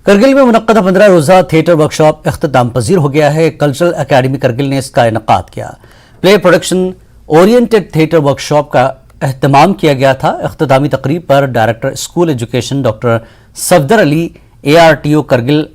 करगिल में मुनक्कद 15 रोजा theatre workshop इख्तिताम पजीर हो गया है। कल्चरल अकेडमी करगिल ने इसका इनकाद किया। Play production oriented theatre workshop का एहतमाम किया गया था। इख्तितामी तकरीब पर director school education doctor Safdar Ali, ARTO Kargil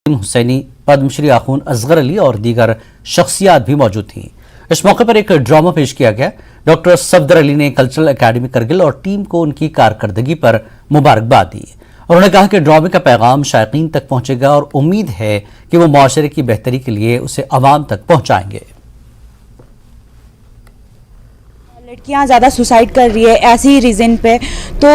Hussaini, Padmashri Akhoon Asgar Ali और दीगर शख्सियात भी मौजूद थीं। इस मौके पर एक ड्रामा पेश किया गया। डॉक्टर सफदर अली ने कल्चरल अकेडमी करगिल और टीम को उनकी कारकर्दगी पर मुबारकबाद दी। उन्होंने कहा कि ड्रामे का पैगाम शायकीन तक पहुंचेगा और उम्मीद है कि वो माशरे की बेहतरी के लिए उसे अवाम तक पहुंचाएंगे। लड़कियां ज़्यादा सुसाइड कर रही है ऐसी रीज़न पे, तो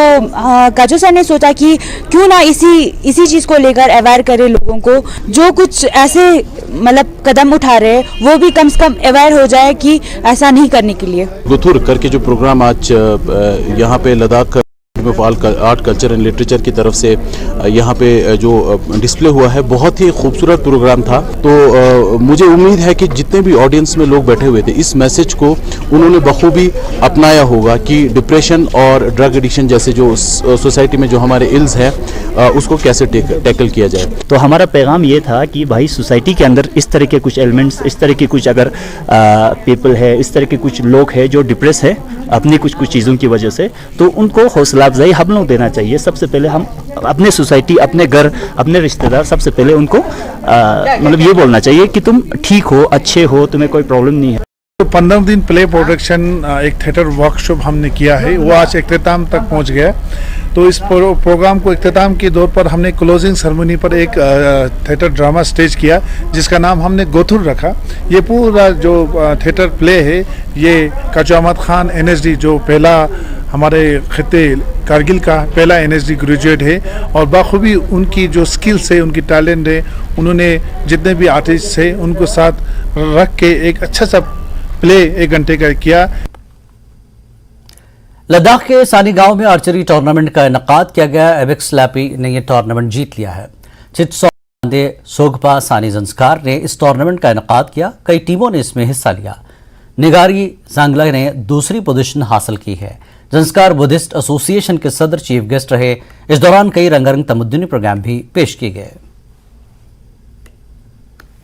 काजू सर ने सोचा कि क्यों ना इसी चीज़ को लेकर अवेयर करे लोगों को। जो कुछ ऐसे मतलब कदम उठा रहे हैं वो भी कम से कम अवेयर हो जाए कि ऐसा नहीं करने के लिए। गुथुर करके जो प्रोग्राम आज यहाँ पे Ladakh art culture and literature की तरफ से यहाँ पे जो डिस्प्ले हुआ है, बहुत ही खूबसूरत प्रोग्राम था। तो मुझे उम्मीद है कि जितने भी ऑडियंस में लोग बैठे हुए थे, इस मैसेज को उन्होंने बखूबी अपनाया होगा कि डिप्रेशन और ड्रग एडिक्शन जैसे जो सोसाइटी में जो हमारे इल्स हैं उसको कैसे टैकल किया जाए। तो हमारा पैगाम ये था कि भाई सोसाइटी के अंदर इस तरह के कुछ एलिमेंट्स, इस तरह के कुछ अगर पीपल है, इस तरह के कुछ लोग हैं जो डिप्रेस है अपनी कुछ चीज़ों की वजह से, तो उनको हौसला अफजाई हम लोग देना चाहिए। सबसे पहले हम अपने सोसाइटी, अपने घर, अपने रिश्तेदार, सबसे पहले उनको मतलब ये बोलना चाहिए कि तुम ठीक हो, अच्छे हो, तुम्हें कोई प्रॉब्लम नहीं है। तो 15 दिन प्ले प्रोडक्शन एक थिएटर वर्कशॉप हमने किया है, वो आज इख्तिताम तक पहुंच गया। तो इस प्रोग्राम को इख्तिताम के दौर पर हमने क्लोजिंग सेरेमनी पर एक थिएटर ड्रामा स्टेज किया जिसका नाम हमने गोथुर रखा। ये पूरा जो थिएटर प्ले है ये काजू अहमद खान NSD जो पहला हमारे खिते कारगिल का पहला NSD ग्रेजुएट है और बाखूबी उनकी जो स्किल्स है, उनकी टैलेंट है, उन्होंने जितने भी आर्टिस्ट है उनको साथ रख के एक अच्छा सा प्ले 1 घंटे का किया। लद्दाख के सानी गांव में आर्चरी टूर्नामेंट का इनकाद किया गया। एबेक्स लैपी ने यह टूर्नामेंट जीत लिया है। चित्सो सोगपा सानी जंस्कार ने इस टूर्नामेंट का इनकाद किया। कई टीमों ने इसमें हिस्सा लिया। निगारी सांगला ने दूसरी पोजीशन हासिल की है। जंस्कार बुद्धिस्ट एसोसिएशन के सदर चीफ गेस्ट रहे। इस दौरान कई रंगारंग तमद्दुनी प्रोग्राम भी पेश किए गए।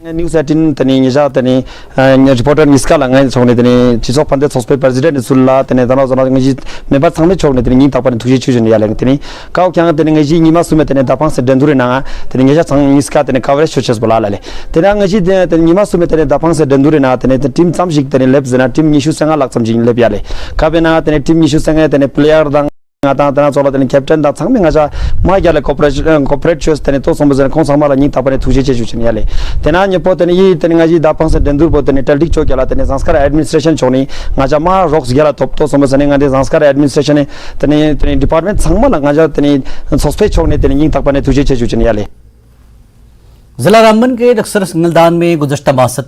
न्यूज़ 18 तनी निजा तनी रिपोर्टर निस्का लंगाई छोने तनी चिसो पंदे सोस्पे प्रेसिडेंट सुल्ला तने तना जना ngji मेबा सांगने छोने तनी तापन थुजे छुजन याले तनी काव क्यांग तनी ngji निमा सुमे तने तापां से दंदुरे ना तनी ngja सांग निस्का तने कवरेज सोचस बोला लाले तने ngji तनी निमा सुमे तने तापां से दंदुरे ना तने टीम सामजिक तने लेब जना टीम निशु संगा लाक्सम जिन लेब याले काबेना तने टीम निशु संगा तने प्लेयर दा तना चोला तने कैप्टन दा सांग ngja मा याले कोऑपरेट चोस तने तो समझन कोन समाला नि तापने थुजे छुजन याले तना न्यपो तने यी तने ngji दापां से दंदुर बो तने टल्टिक चोक याला तने संस्कार एडमिनिस्ट्रेशन छोनी ngja मा रॉक्स याला तोप तो समझने ngade संस्कार एडमिनिस्ट्रेशन तने डिपार्टमेंट सांगमा ngja तने सस्पेक्ट छोने तने यी तापने थुजे छुजन याले। जिला रामबन के अक्सर सिंगलदान में गुज़श्ता माह